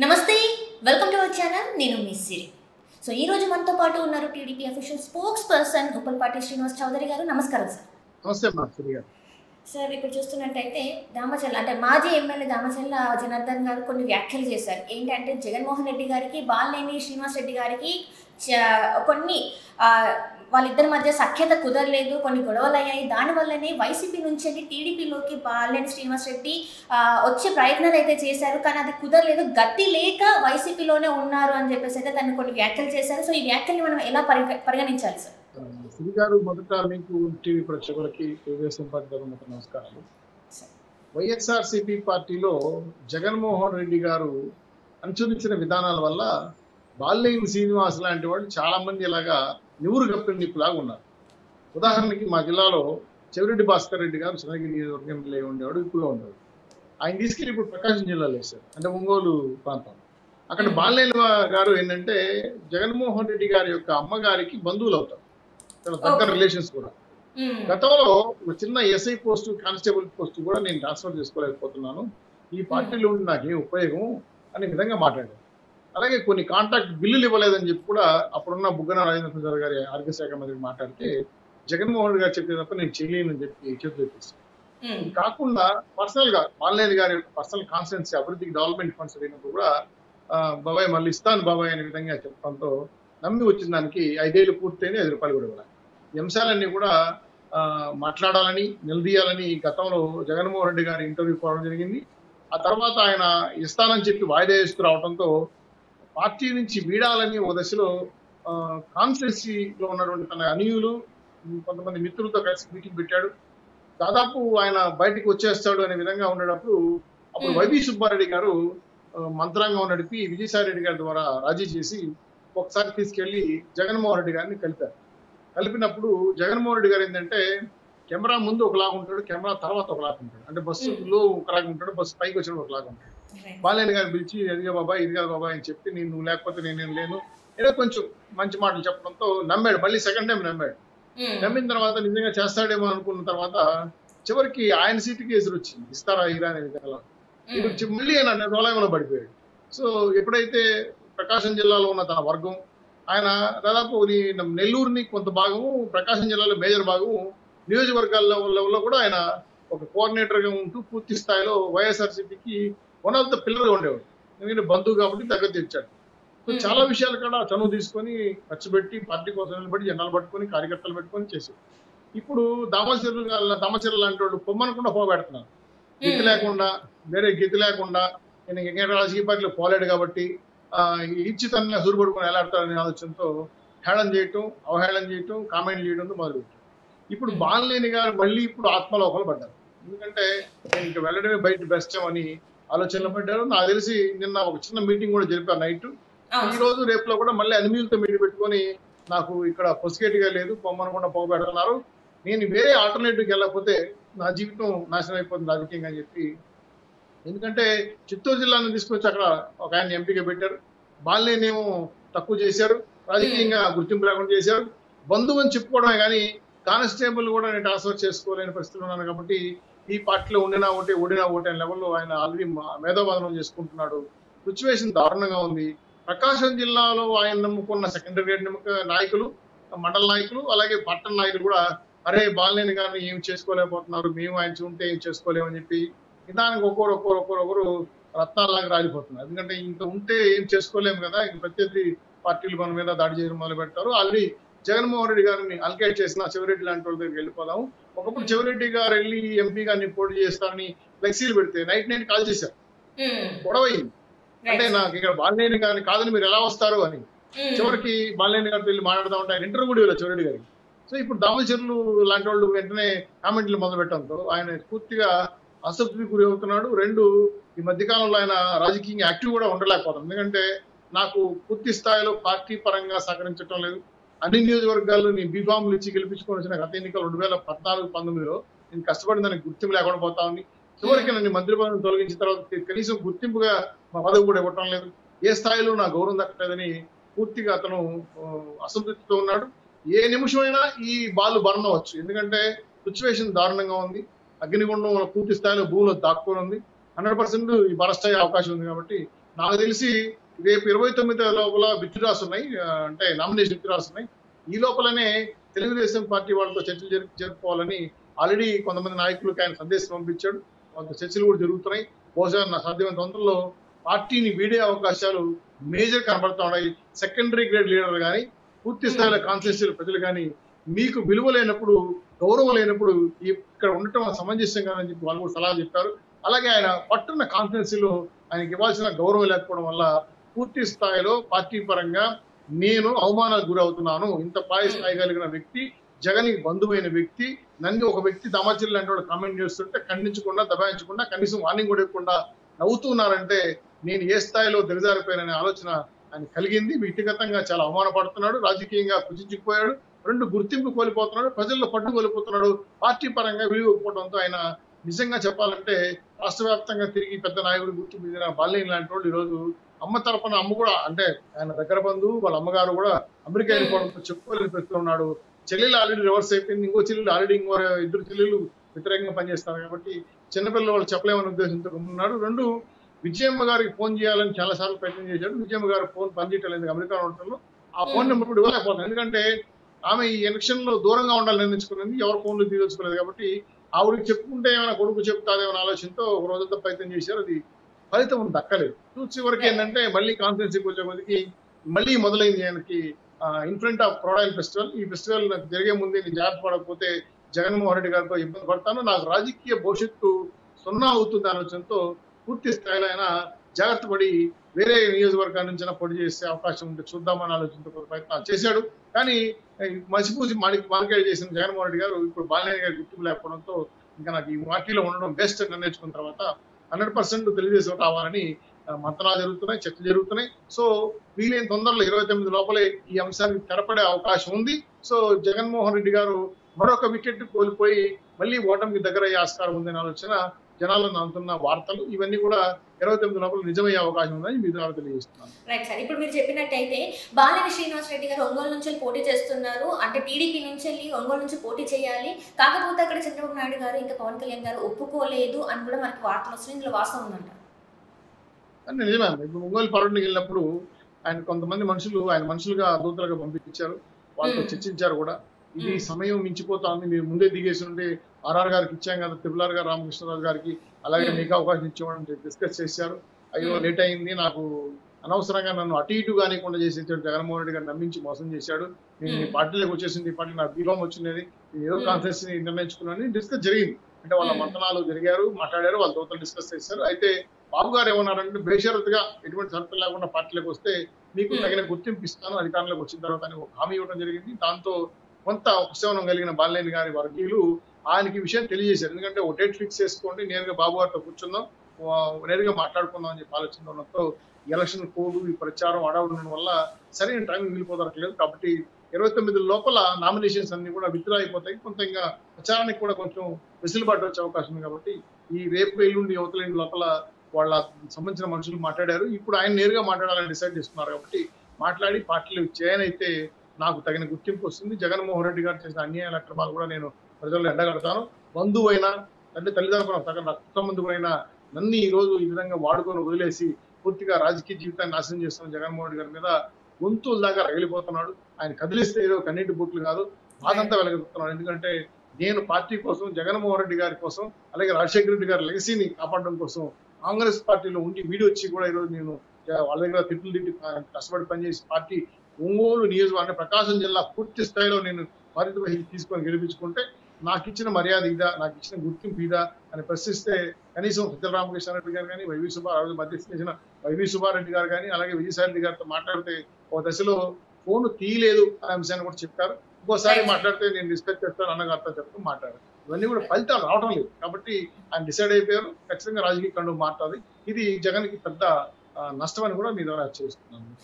నమస్తే, welcome to our channel. నేను మీ సిరి. So ఈ రోజు మనతో పాటు ఉన్నారు TDP official spokesperson Uppalapati Srinivas Chowdary గారు. నమస్కారం సార్. నమస్తే మా సిరి గారు. సార్, ఇప్పుడు చూస్తున్నట్టయితే దామచర్ల అంటే మాజీ ఎమ్మెల్యే దామచర్ల జనార్దన్ గారు కొన్ని వ్యాఖ్యలు చేశారు. ఏంటంటే జగన్మోహన్ రెడ్డి గారికి బాలినేని శ్రీనివాస్ రెడ్డి గారికి కొన్ని వాళ్ళిద్దరి మధ్య సఖ్యత కుదరలేదు, కొన్ని గొడవలు అయ్యాయి. దానివల్లనే వైసీపీ నుంచి టీడీపీలోకి బాలినేని శ్రీనివాస్ రెడ్డి వచ్చే ప్రయత్నాలు అయితే చేశారు, కానీ అది కుదరలేదు. గట్టి లేక వైసీపీలోనే ఉన్నారు అని చెప్పేసి అయితే తను కొన్ని వ్యాఖ్యలు చేశారు. సో ఈ వ్యాఖ్యల్ని మనం ఎలా పరిగణించాలి సార్? సిరి గారు, మొదట మీకు టీవీ ప్రేక్షకులకి తెలుగుదేశం పార్టీ తరఫున నమస్కారాలు. వైఎస్ఆర్సీపీ పార్టీలో జగన్మోహన్ రెడ్డి గారు అనుసరించిన విధానాల వల్ల బాలినేని శ్రీనివాస్ లాంటి వాళ్ళు చాలా మంది ఇలాగా నివురు గప్పిన నిప్పులాగా ఉన్నారు. ఉదాహరణకి మా జిల్లాలో చెవిరెడ్డి భాస్కర్ రెడ్డి గారు చంద్రగిరి నియోజకవర్గం ఎమ్మెల్యే ఉండేవాడు, ఇప్పుడు ఉండేవాడు. ఆయన తీసుకెళ్ళి ఇప్పుడు ప్రకాశం జిల్లాలో వేశారు, అంటే ఒంగోలు ప్రాంతం. అక్కడ బాలినేని గారు ఏంటంటే జగన్మోహన్ రెడ్డి గారి యొక్క అమ్మగారికి బంధువులు అవుతారు, చాలా దగ్గర రిలేషన్స్ కూడా. గతంలో ఒక చిన్న ఎస్ఐ పోస్టు, కానిస్టేబుల్ పోస్టు కూడా నేను ట్రాన్స్ఫర్ చేసుకోలేకపోతున్నాను, ఈ పార్టీలో ఉండి నాకేం ఉపయోగం అనే విధంగా మాట్లాడారు. అలాగే కొన్ని కాంట్రాక్ట్ బిల్లులు ఇవ్వలేదని చెప్పి కూడా అప్పుడున్న బుగ్గన రాజేంద్ర గారి ఆరోగ్య శాఖ మంత్రికి మాట్లాడితే జగన్మోహన్ రెడ్డి గారు చెప్పే తప్ప నేను చేయలేనని చెప్పి చేతులు ఎత్తేసాను. ఇది కాకుండా పర్సనల్ గా బాలినేని గారి పర్సనల్ కాన్స్టిట్యున్సీ అభివృద్ధికి డెవలప్మెంట్ ఫండ్స్ అడిగినప్పుడు కూడా బాబాయ్ మళ్ళీ ఇస్తాను బాబాయ్ అనే విధంగా చెప్పడంతో నమ్మి వచ్చిన దానికి 5 ఏళ్ళు పూర్తయిన 5 రూపాయలు కూడా ఇవ్వాలి. ఈ అంశాలన్నీ కూడా మాట్లాడాలని, నిలదీయాలని గతంలో జగన్మోహన్ రెడ్డి గారి ఇంటర్వ్యూ పోవడం జరిగింది. ఆ తర్వాత ఆయన ఇస్తానని చెప్పి వాయిదా వేస్తూ రావడంతో పార్టీ నుంచి వీడాలని ఒక దశలో కాన్స్టిట్యున్సీలో ఉన్నటువంటి తన అనుయులు, కొంతమంది మిత్రులతో కలిసి మీటింగ్ పెట్టాడు. దాదాపు ఆయన బయటికి వచ్చేస్తాడు అనే విధంగా ఉండేటప్పుడు అప్పుడు వైవి సుబ్బారెడ్డి గారు మంత్రాంగం నడిపి విజయసాయి రెడ్డి గారి ద్వారా రాజీ చేసి ఒకసారి తీసుకెళ్లి జగన్మోహన్ రెడ్డి గారిని కలిపారు. కలిపినప్పుడు జగన్మోహన్ రెడ్డి గారు ఏంటంటే కెమెరా ముందు ఒకలాగా ఉంటాడు, కెమెరా తర్వాత ఒకలాగా ఉంటాడు. అంటే బస్సులో ఒకలాగా ఉంటాడు, బస్సు పైకి వచ్చిన ఒకలాగా ఉంటాడు. బాలినేని గారు పిలిచి ఎదిగా బాబాయ్, ఇదిగా బాబాయ్ అని చెప్పి నువ్వు లేకపోతే నేనేం లేను ఏదో కొంచెం మంచి మాటలు చెప్పడంతో నమ్మాడు. మళ్ళీ సెకండ్ టైం నమ్మాడు. నమ్మిన తర్వాత నిజంగా చేస్తాడేమో అనుకున్న తర్వాత చివరికి ఆయన సీటుకి ఎదురు వచ్చింది, ఇస్తారా ఇరా అనే విధంగా. ఇప్పుడు మళ్ళీ ఆయన రోలంలో పడిపోయాడు. సో ఎప్పుడైతే ప్రకాశం జిల్లాలో ఉన్న తన వర్గం, ఆయన దాదాపు నెల్లూరుని కొంత భాగము, ప్రకాశం జిల్లాలో మేజర్ భాగము, నియోజకవర్గాల్లో కూడా ఆయన ఒక కోఆర్డినేటర్ గా ఉంటూ పూర్తి స్థాయిలో వైఎస్ఆర్సీపీకి వన్ ఆఫ్ ద పిల్లర్ గా ఉండేవాడు. ఎందుకంటే బంధువు కాబట్టి దగ్గర తెచ్చాడు. చాలా విషయాలు కూడా చనువు తీసుకొని ఖర్చు పెట్టి పార్టీ కోసం నిలబడి జెండాలు పట్టుకొని కార్యకర్తలు పెట్టుకొని చేశాడు. ఇప్పుడు దామచర్ల లాంటి వాళ్ళు పొమ్మనకుండా పోగొడుతున్నారు. గతి లేకుండా, వేరే గతి లేకుండా నేను ఇంకేం రాజకీయ పార్టీలో పోలేడు కాబట్టి ఇచ్చి తన సూరుపడుకొని ఎలాడతారనే ఆలోచనతో హేళన చేయటం, అవహేళన చేయటం, కామెంట్లు చేయడంతో మొదలుపెట్టారు. ఇప్పుడు బాలినేని గారు మళ్ళీ ఇప్పుడు ఆత్మలోకాలు పడ్డారు. ఎందుకంటే నేను ఇంకా వెళ్ళడమే బయట బెస్ట్ అని ఆలోచనలో పడ్డారు. నాకు తెలిసి నిన్న ఒక చిన్న మీటింగ్ కూడా జరిపారు నైట్. ఈ రోజు రేపులో కూడా మళ్ళీ అనిమీలతో మీటింగ్ పెట్టుకొని నాకు ఇక్కడ పొసికేట్గా లేదు, పొమ్మనకుండా పోగొడుతున్నారు, నేను వేరే ఆల్టర్నేటివ్కి వెళ్ళకపోతే నా జీవితం నాశనం అయిపోతుంది రాజకీయంగా అని చెప్పి. ఎందుకంటే చిత్తూరు జిల్లాను తీసుకొచ్చి అక్కడ ఒక ఆయన ఎంపీగా పెట్టారు. బాలినేని ఏమో తక్కువ చేశారు, రాజకీయంగా గుర్తింపు లేకుండా చేశారు. బంధువు అని చెప్పుకోవడమే కానీ కానిస్టేబుల్ కూడా నేను ట్రాన్స్ఫర్ చేసుకోలేని పరిస్థితులు ఉన్నాను కాబట్టి ఈ పార్టీలో ఉండినా ఒకటి ఓడినా ఒకటి అనే లెవెల్లో ఆయన ఆల్రెడీ మేధోబాధనం చేసుకుంటున్నాడు. సిచ్యువేషన్ దారుణంగా ఉంది. ప్రకాశం జిల్లాలో ఆయన నమ్ముకున్న సెకండరీ గ్రేడ్ నాయకులు, మండల నాయకులు, అలాగే పట్టణ నాయకులు కూడా అరే బాలినేని గారిని ఏం చేసుకోలేకపోతున్నారు, మేము ఆయన ఉంటే ఏం చేసుకోలేమని చెప్పి నిదానికి ఒక్కొక్కరు రత్నాలాగా రాలిపోతున్నారు. ఎందుకంటే ఇంత ఉంటే ఏం చేసుకోలేము కదా, ఇంక ప్రత్యర్థి పార్టీలు మన మీద దాడి చేయడం మొదలు పెడతారు. ఆల్రెడీ జగన్మోహన్ రెడ్డి గారిని అల్కేట్ చేసిన చెవిరెడ్డి లాంటి వాళ్ళ దగ్గరికి వెళ్ళిపోదాము. ఒకప్పుడు చెవిరెడ్డి గారు వెళ్ళి ఎంపీ గారిని పోటీ చేస్తారని ఫ్లెక్సీలు పెడితే నైట్ కాల్ చేశారు, గొడవయింది. అంటే నాకు ఇక్కడ బాలినేని గారిని కాదని మీరు ఎలా వస్తారు అని. చివరికి బాలినేని గారితో వెళ్ళి మాట్లాడుతూ ఉంటే ఆయన ఇంటర్వ్యూ కూడా ఇవ్వలేదు చెవిరెడ్డి గారికి. సో ఇప్పుడు దామచర్లు లాంటి వాళ్ళు వెంటనే కామెంట్లు మొదలు పెట్టడంతో ఆయన పూర్తిగా అసంతృప్తికి గురి అవుతున్నాడు. 2, ఈ మధ్యకాలంలో ఆయన రాజకీయంగా యాక్టివ్ కూడా ఉండలేకపోతాడు. ఎందుకంటే నాకు పూర్తి స్థాయిలో పార్టీ పరంగా సహకరించడం లేదు. అన్ని నియోజకవర్గాల్లో నేను బీఫామ్లు ఇచ్చి గెలిపించుకొని వచ్చిన గత ఎన్నికలు 2014-19లో నేను కష్టపడిన దానికి గుర్తింపు లేకుండా పోతా ఉంది. చివరికి నన్ను మంత్రి పదవిని తొలగించిన తర్వాత కనీసం గుర్తింపుగా మా పదవి కూడా ఇవ్వటం లేదు, ఏ స్థాయిలో నా గౌరవం దక్కలేదని పూర్తిగా అతను అసంతృప్తితో ఉన్నాడు. ఏ నిమిషమైనా ఈ బాలు బర్న్ అవ్వచ్చు, ఎందుకంటే సిచ్యువేషన్ దారుణంగా ఉంది. అగ్నిగుండం పూర్తి స్థాయిలో భూమిలో దాక్కుని ఉంది. 100% ఈ బరస్ట్ అయ్యే అవకాశం ఉంది కాబట్టి నాకు తెలిసి రేపు 29 లోపల విత్డ్రాస్ ఉన్నాయి, అంటే నామినేషన్ విత్డ్రాస్ ఉన్నాయి. ఈ లోపలనే తెలుగుదేశం పార్టీ వాళ్ళతో చర్చలు జరుపుకోవాలని ఆల్రెడీ కొంతమంది నాయకులకు ఆయన సందేశం పంపించాడు. కొంత చర్చలు కూడా జరుగుతున్నాయి. బహుశా నా సాధ్యమైన తొందరలో పార్టీని వీడే అవకాశాలు మేజర్ కనబడతా ఉన్నాయి. సెకండరీ గ్రేడ్ లీడర్ కానీ పూర్తి స్థాయిలో కాన్స్టిట్యూన్సీ ప్రజలు కానీ మీకు విలువ లేనప్పుడు, గౌరవం లేనప్పుడు ఇక్కడ ఉండటం సమంజసం కాదని చెప్పి వాళ్ళు కూడా సలహా చెప్పారు. అలాగే ఆయన పట్టున్న కాన్స్టిట్యూన్సీలో ఆయనకి ఇవ్వాల్సిన గౌరవం లేకపోవడం వల్ల పూర్తి స్థాయిలో పార్టీ పరంగా నేను అవమానాలకు గురవుతున్నాను. ఇంత స్థాయి కలిగిన వ్యక్తి, జగన్ బంధువైన వ్యక్తి, నన్ను ఒక వ్యక్తి దామచర్ల లాంటి వాడు కామెంట్ చేస్తుంటే ఖండించకుండా, దబాయించకుండా, కనీసం వార్నింగ్ కూడా ఇవ్వకుండా నవ్వుతున్నారంటే నేను ఏ స్థాయిలో దిగజారిపోయాననే ఆలోచన ఆయన కలిగింది. వ్యక్తిగతంగా చాలా అవమానపడుతున్నాడు, రాజకీయంగా కుచించుకుపోయాడు, రెండు గుర్తింపు కోల్పోతున్నాడు, ప్రజల్లో పట్టు కోల్పోతున్నాడు. పార్టీ పరంగా విడిపోవడంతో ఆయన నిజంగా చెప్పాలంటే రాష్ట్ర వ్యాప్తంగా తిరిగి పెద్ద నాయకుడు గుర్తింపు బాలినేని లాంటి వాళ్ళు ఈరోజు అమ్మ తరపున, అమ్మ కూడా అంటే ఆయన దగ్గర బంధువు, వాళ్ళ అమ్మగారు కూడా అమెరికా వెళ్ళిపోవడంతో చెప్పుకోలేని పరిస్థితిలో ఉన్నాడు. చెల్లెలు ఆల్రెడీ రివర్స్ అయిపోయింది, ఇంకో చెల్లెలు ఆల్రెడీ ఇంకో 2 చెల్లెలు వ్యతిరేకంగా పనిచేస్తారు కాబట్టి చిన్నపిల్లలు వాళ్ళు చెప్పలేమనే ఉద్దేశంతో ఉన్నాడు. 2 విజయమ్మ గారికి ఫోన్ చేయాలని చాలా సార్లు ప్రయత్నం చేశాడు. విజయమ్మ గారు ఫోన్ పనిచేయటం లేదు అమెరికా ఉండటంలో. ఆ ఫోన్ నెంబర్ కూడా ఇవ్వలేకపోతుంది. ఎందుకంటే ఆమె ఈ ఎలక్షన్ లో దూరంగా ఉండాలని నిర్ణయించుకున్నది, ఎవరు ఫోన్లు తీసుకోలేదు కాబట్టి ఆవిడకి చెప్పుకుంటే ఏమైనా కొడుకు చెప్తాదేమన్న ఆలోచనతో ఒక రోజంతా ప్రయత్నం చేశారు. అది ఫలితం దక్కలేదు. చివరికి ఏంటంటే మళ్ళీ కాన్ఫరెన్స్కి వచ్చే కొద్దికి మళ్ళీ మొదలైంది ఆయనకి ఇన్ ఫ్రంట్ ఆఫ్ క్రొడాయిల్ ఫెస్టివల్. ఈ ఫెస్టివల్ నాకు జరిగే ముందే నేను జాగ్రత్త పడకపోతే జగన్మోహన్ రెడ్డి గారితో ఇబ్బంది పడతాను, నాకు రాజకీయ భవిష్యత్తు 0 అవుతుంది ఆలోచనతో పూర్తి స్థాయిలో ఆయన జాగ్రత్త పడి వేరే నియోజకవర్గాల నుంచి పోటీ చేసే అవకాశం ఉంటే చూద్దామని ఆలోచనతో ప్రయత్నాలు చేశాడు. కానీ మసిపూసి మార్కెట్ చేసిన జగన్మోహన్ రెడ్డి గారు ఇప్పుడు బాలినేని గారి గుర్తింపు లేకపోవడంతో ఇంకా నాకు ఈ పార్టీలో ఉండడం బెస్ట్ అని నిర్ణయించుకున్న తర్వాత 100% తెలుగుదేశం రావాలని మంతనాలు జరుగుతున్నాయి, చర్చలు జరుగుతున్నాయి. సో వీలైన తొందరలో 29 లోపలే ఈ అంశానికి తెరపడే అవకాశం ఉంది. సో జగన్మోహన్ రెడ్డి గారు మరొక వికెట్ కోల్పోయి మళ్ళీ ఓటమికి దగ్గరయ్యే ఆస్కారం ఉందనే ఆలోచన జనాలను అందుతున్న వార్తలు ఇవన్నీ కూడా 29 లోపల నిజమయ్యే అవకాశం ఉందని మీ ద్వారా తెలియజేస్తున్నాను. రైట్ సార్, ఇప్పుడు మీరు చెప్పినట్టయితే బాలినేని శ్రీనివాస్ రెడ్డి గారు ఒంగోలు నుంచి పోటీ చేస్తున్నారు, అంటే టీడీపీ నుంచి వెళ్ళి ఒంగోలు నుంచి పోటీ చేయాలి, కాకపోతే అక్కడ చంద్రబాబు నాయుడు గారు ఇంకా పవన్ కళ్యాణ్ గారు ఒప్పుకోలేదు అని కూడా మనకి వార్తలు వస్తున్నాయి. ఇందులో వాస్తవం ఉందంట. నిజమే. ఇప్పుడు ఒంగోలు పర్యటనకి వెళ్ళినప్పుడు ఆయన కొంతమంది మనుషులు ఆయన మనుషులుగా దూతలుగా పంపించారు, వాళ్ళతో చర్చించారు కూడా. ఇది సమయం మించిపోతా ఉంది, మీరు ముందే దిగేసి ఉంటే ఆర్ఆర్ గారికి ఇచ్చాం కదా, త్రిపుల్ గారు రామకృష్ణరాజు గారికి, అలాగే మీకు అవకాశం ఇచ్చేవాడని డిస్కస్ చేశారు. అయ్యో లేట్ అయింది, నాకు అనవసరంగా నన్ను అటు ఇటు కానికుండా చేసేసాడు జగన్మోహన్ రెడ్డి గారు, నమ్మించి మోసం చేశాడు, నేను ఈ పార్టీలోకి వచ్చేసింది, ఈ పార్టీ నాకు బీఫామ్ వచ్చినది, ఏదో కాన్ఫరెన్స్ నిర్ణయించుకున్నాను డిస్కస్ జరిగింది. అంటే వాళ్ళ మంతనాలు జరిగారు, మాట్లాడారు, వాళ్ళ దోతలు డిస్కస్ చేశారు. అయితే బాబు గారు ఏమన్నారంటే బేషరతుగా ఎటువంటి షరతులు లేకుండా పార్టీలోకి వస్తే మీకు తగిన గుర్తింపు ఇస్తాను అధికారంలోకి వచ్చిన తర్వాత అని ఒక హామీ ఇవ్వడం జరిగింది. దాంతో కొంత ఉపశమనం కలిగిన బాలినేని గారి వర్గీయులు ఆయనకి విషయం తెలియజేశారు. ఎందుకంటే ఒక డేట్ ఫిక్స్ చేసుకోండి, నేరుగా బాబు గారితో కూర్చుందాం, నేరుగా మాట్లాడుకుందాం అని చెప్పి ఆలోచన ఉండడంతో ఎలక్షన్ కోడ్ ఈ ప్రచారం అడవడం వల్ల సరైన టైం మిగిలిపోదరట్లేదు. కాబట్టి 29 లోపల నామినేషన్స్ అన్ని కూడా విత్డ్రా అయిపోతాయి. కొంత ఇంకా ప్రచారానికి కూడా కొంచెం వెసులుబాటు వచ్చే అవకాశం ఉంది. కాబట్టి ఈ రేపు ఎల్లుండి యువతలేని లోపల వాళ్ళ సంబంధించిన మనుషులు మాట్లాడారు. ఇప్పుడు ఆయన నేరుగా మాట్లాడాలని డిసైడ్ చేసుకున్నారు. కాబట్టి మాట్లాడి పార్టీలు చేయనైతే నాకు తగిన గుర్తింపు వస్తుంది. జగన్మోహన్ రెడ్డి గారు చేసిన అన్యాయాల అక్రమాలు కూడా నేను ప్రజల్లో ఎండగడతాను. బంధువైనా అంటే తల్లిదండ్రుల తగిన రక్త బంధువైనా నన్ను ఈ రోజు ఈ విధంగా వాడుకొని వదిలేసి పూర్తిగా రాజకీయ జీవితాన్ని నాశనం చేస్తున్న జగన్మోహన్ రెడ్డి గారి మీద గొంతుల దాకా రగిలిపోతున్నాడు. ఆయన కదిలిస్తే ఏదో కన్నీటి బొట్లు కాదు, బాధంతా వెలగెత్తుతున్నాడు. ఎందుకంటే నేను పార్టీ కోసం, జగన్మోహన్ రెడ్డి గారి కోసం, అలాగే రాజశేఖర రెడ్డి గారి లెగసీని కాపాడడం కోసం కాంగ్రెస్ పార్టీలో ఉండి వీడియో వచ్చి కూడా ఈరోజు నేను వాళ్ళ దగ్గర తిట్లు కష్టపడి పనిచేసి పార్టీ ఒంగోలు నియోజకవర్గం ప్రకాశం జిల్లా పూర్తి స్థాయిలో నేను బాధ్యత తీసుకొని గెలిపించుకుంటే నాకు ఇచ్చిన మర్యాద ఇదా, నాకు ఇచ్చిన గుర్తింపు ఇదా అని ప్రశ్నిస్తే కనీసం సజ్జల రామకృష్ణారెడ్డి గారు కానీ మధ్యస్థ చేసిన వైవి సుబ్బారెడ్డి గారు కానీ అలాగే విజయసాయి రెడ్డి గారితో మాట్లాడితే ఒక దశలో ఫోన్ తీయలేదు అనే అంశాన్ని కూడా చెప్పారు. ఇంకోసారి మాట్లాడితే నేను డిస్కస్ చేస్తాను అన్నగారితో చెప్తూ మాట్లాడారు. ఇవన్నీ కూడా ఫలితాలు రావడం లేదు. కాబట్టి ఆయన డిసైడ్ అయిపోయారు, ఖచ్చితంగా రాజకీయ కండువు మారుతుంది. ఇది జగన్కి పెద్ద నష్టం అని కూడా మీ ద్వారా చేస్తున్నాను.